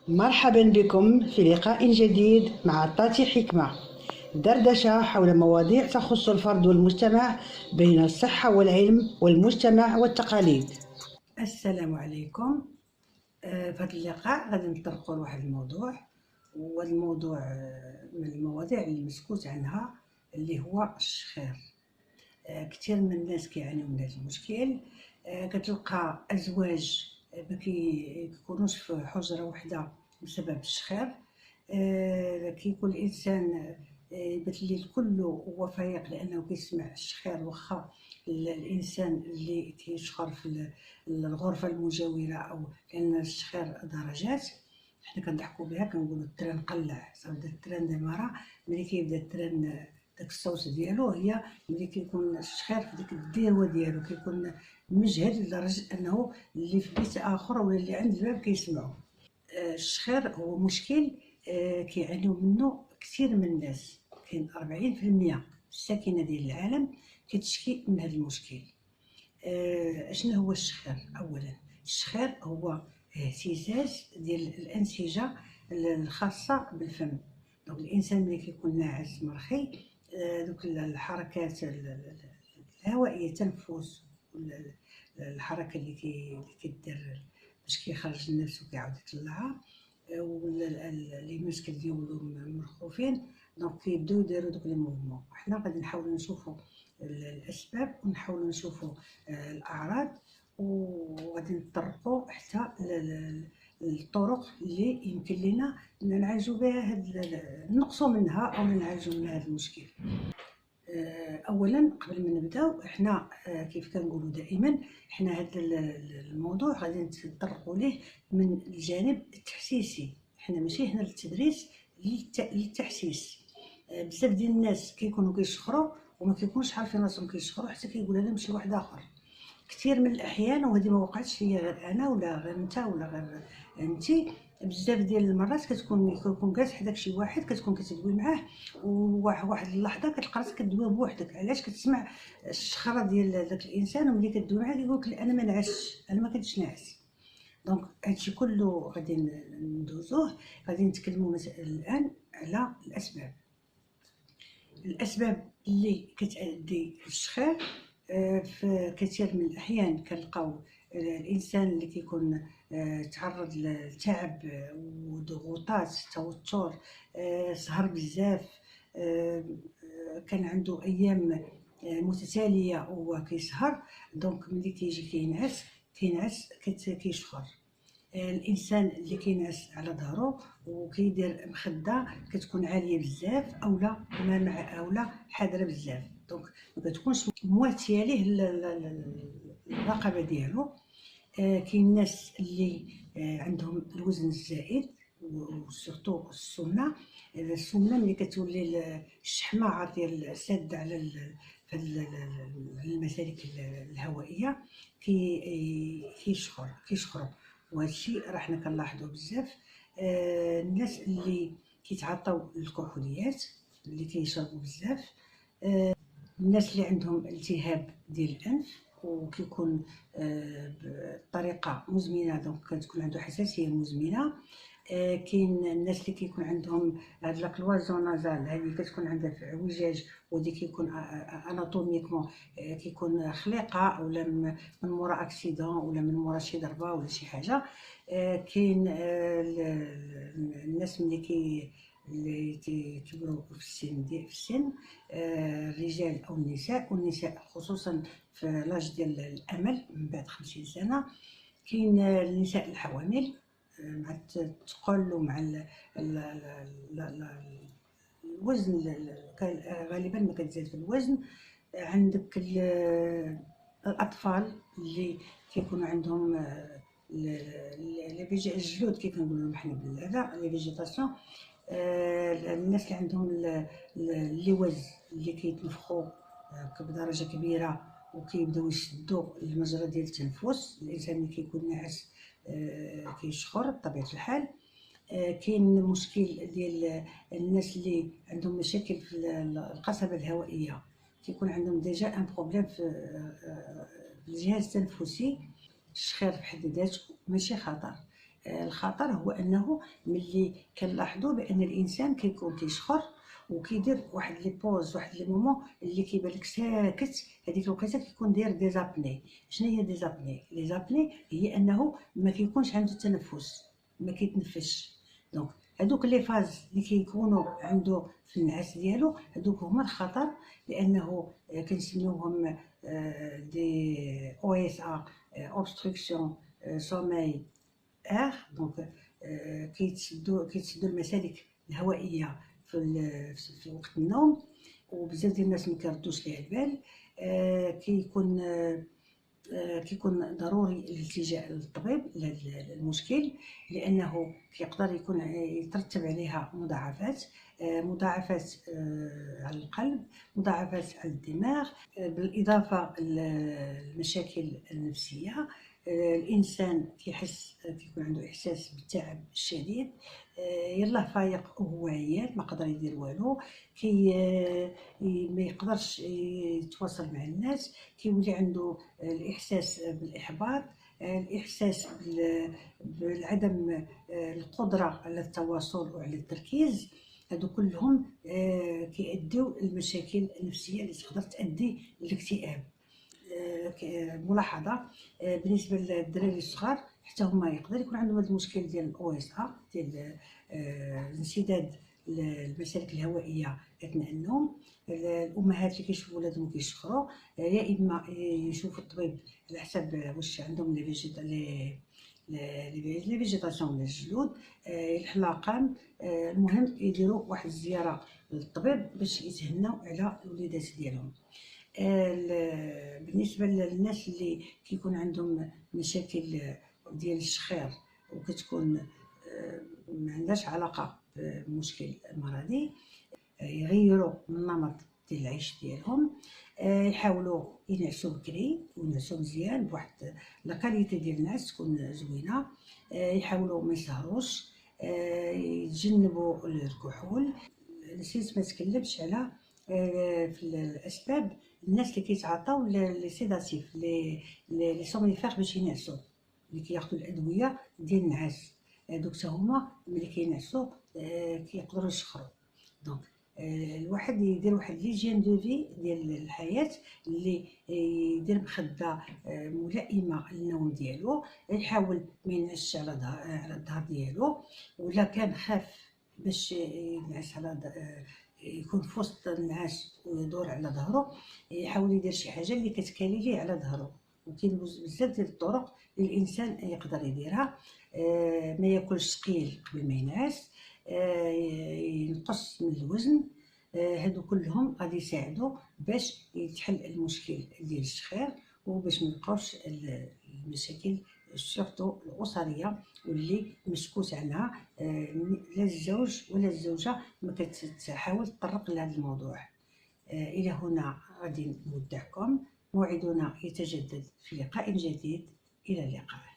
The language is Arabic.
مرحبا بكم في لقاء جديد مع طاتي حكمة، دردشة حول مواضيع تخص الفرد والمجتمع بين الصحة والعلم والمجتمع والتقاليد. السلام عليكم. في هذا اللقاء غادي نطرقوا لواحد الموضوع، وهذا الموضوع من المواضيع اللي مسكوت عنها، اللي هو الشخير. كثير من الناس كيعانيو من هذا المشكل. كتلقى ازواج ما كيكونوش في حجره واحده بسبب الشخير. كيكون الانسان يبات الليل كله هو فايق لانه كيسمع الشخير، واخا الانسان اللي كيشخر في الغرفه المجاوره، او لان الشخير درجات. حنا كنضحكوا بها كنقولوا التران قلع، صافي التران دماره. ملي كيبدا التران داك الصوت ديالو هي ملي كيكون الشخير في ديك الديروه ديالو، كيكون مجهد لدرجه انه اللي في بيت اخر ولا اللي عند الباب كيسمعو. الشخير هو مشكل كيعانيو منه كثير من الناس. كاين 40% الساكنه ديال العالم كتشكي من هذا المشكل. شنو هو الشخير؟ اولا الشخير هو اهتزاز ديال الانسجه الخاصه بالفم. دونك الانسان ملي كيكون ناعس مرخي، دوك الحركات الهوائيه، التنفس، الحركه اللي كيدير باش كيخرج النفس وكيعاود يطلعها، ولا لي مسكل ديالو مرخوفين، دونك كيبداو يديروا دوك لي موفمون. حنا غادي نحاولوا نشوفوا الاسباب، ونحاولوا نشوفوا الاعراض، وغادي نطرقوا حتى الطرق اللي يمكن لنا نعالجوا بها نقصوا منها او نعالجوا من هذا المشكل. اولا قبل ما نبداو، احنا كيف كنقولوا دائما، احنا هذا الموضوع غادي نتطرقوا ليه من الجانب التحسيسي. احنا ماشي هنا للتدريس، للتحسيس. بزاف ديال الناس كيكونوا كيشخروا وما كيكونوش عارفين راسهم كيشخروا، حتى كيقولها لهم شي واحد اخر. كثير من الاحيان، وهذه ما وقعتش ليا غير انا ولا غير انت ولا غير انتي، بزاف ديال المرات كتكون جالس حداك شي واحد، كتكون كتدوي معاه، وواحد اللحظه كتلقى راسك كدوي بوحدك. علاش؟ كتسمع الشخره ديال داك الانسان، وملي كدوي معاه كيقول لك انا ما نعسش، انا ما كنتش ناعس. دونك هادشي كله غادي ندوزوه. غادي نتكلموا الان على الاسباب اللي كتؤدي للشخير. في كثير من الاحيان كنلقاو الانسان اللي كيكون تعرض لتعب وضغوطات، توتر، سهر بزاف، كان عنده ايام متتاليه وهو كيسهر، دونك ملي كيجي كينعس كيشخر. الانسان اللي كينعس على ظهره وكيدير مخده كتكون عاليه بزاف، اولا اولا حاضره بزاف، دونك ما كتكونش مواتيه ليه الرقبه ديالو. كاين الناس اللي عندهم الوزن الزائد، وسورتو السمنه ملي كتولي الشحمه عاطيه ساده على المسالك الهوائيه، كيشخروا. وهذا الشيء راه حنا كنلاحظوه بزاف. الناس اللي كيتعاطاو الكحوليات، اللي كيشربوا بزاف، الناس اللي عندهم التهاب ديال الانف وكيكون بطريقه مزمنه، دونك كتكون عنده حساسيه مزمنه. كاين الناس اللي كيكون عندهم هاد لاكلوازون نازال، هذه كتكون عندها في اعوجاج، ودي كيكون اناتوميكمون كيكون خليقه، اولا من مورا اكسيدون، ولا من مورا شي ضربه ولا شي حاجه. كاين الناس اللي كيكبروا في السن، الرجال او النساء، والنساء خصوصا في لاج ديال الامل من بعد 50 سنه. كاين النساء الحوامل مع الثقل ومع الوزن، غالبا ما كتزاد في الوزن. عندك الاطفال اللي كيكونوا عندهم الجلود، كيف كنقولوا لهم حنا بالهذا لي فيجيتاسيون. الناس اللي عندهم اللوز اللي كيتنفخوا بدرجه كبيره وكيبداو يشدوا المجرى ديال التنفس. الانسان اللي كيكون ناعس كيشخر بطبيعه الحال. كاين مشكل ديال الناس اللي عندهم مشاكل في القصبه الهوائيه، كيكون عندهم ديجا ان بروبليم في الجهاز التنفسي. الشخير بحد ذاته ماشي خطر، الخطر هو انه ملي كنلاحظوا بان الانسان كيكون كيشخر وكيدير واحد لي بوز، واحد لي مومون اللي كيبان لك ساكت، هذيك الوقيته كيكون داير دي زابني. شنو هي دي زابني؟ لي زابني هي انه ما كيكونش عنده تنفس، ما كيتنفسش. دونك هذوك لي فاز اللي كيكونوا عنده في النعاس ديالو هذوك هما الخطر، لانه كنسميوهم دي او اس ا، اوبستركسيون سوماي ار. دونك كيتسدوا المسالك الهوائيه في وقت النوم، وبزاف ديال الناس ما كيردوش ليه البال. كيكون ضروري الالتجاء للطبيب لهذا المشكل، لانه كيقدر يكون يترتب عليها مضاعفات على القلب، مضاعفات على الدماغ، بالاضافه للمشاكل النفسيه. الانسان كيكون عنده احساس بالتعب الشديد، يلاه فايق وهو عيان ما قدر يدير والو، ما يقدرش يتواصل مع الناس، كيولي عنده الاحساس بالاحباط، الاحساس بعدم القدره على التواصل وعلى التركيز. هادو كلهم كيؤديو المشاكل النفسيه اللي تقدر تؤدي للاكتئاب. ملاحظه بالنسبه للدراري الصغار حتى هما يقدر يكون عندهم هذا المشكل ديال الاو اس ا، ديال انسداد المسالك الهوائيه اثناء النوم. الامهات اللي كيشوفوا ولادهم كيشخروا يا اما يشوفوا الطبيب على حسب واش عندهم لي فيجيتاسيون ولا الجلود، الحلاقان. المهم يديروا واحد الزياره للطبيب باش يتهناو على الوليدات ديالهم. بالنسبه للناس اللي كيكون عندهم مشاكل ديال الشخير وكتكون ما عندهاش علاقه بمشكل مرضي، يغيروا من النمط ديال العيش ديالهم، يحاولوا ينعسوا بكري وينعسوا مزيان بواحد لا كاليتي ديال النعاس تكون زوينه، يحاولوا ما يسهروش، يتجنبوا الكحول. نسيت ما تكلمش على في الاسباب الناس اللي كيتعاطاو لي سيداتيف لي سومنيفير باش ينعسوا، اللي كياخذوا الادويه ديال النعاس، هذوك حتى هما ملي كينعسوا كيقدروا يشخروا. دونك الواحد يدير واحد ليجين دو في ديال الحياه اللي يدير مخده ملائمه للنوم ديالو، يحاول ما ينعسش على الظهر ديالو، ولا كان خاف باش ينعس على يكون في وسط النعاس ويدور على ظهره، يحاول يدير شي حاجه اللي كتكالي ليه على ظهره. وكاين بزاف ديال الطرق اللي الانسان يقدر يديرها. ما ياكلش ثقيل قبل ما ينعس، ينقص من الوزن. هادو كلهم غادي يساعدوا باش يتحل المشكل ديال الشخير، وباش ما يبقاوش المشاكل سورتو الاسريه واللي مسكوت عنها لا الزوج ولا الزوجه ما كتحاول تطرق لهذا الموضوع. الى هنا غادي نودعكم، موعدنا يتجدد في لقاء جديد. الى اللقاء.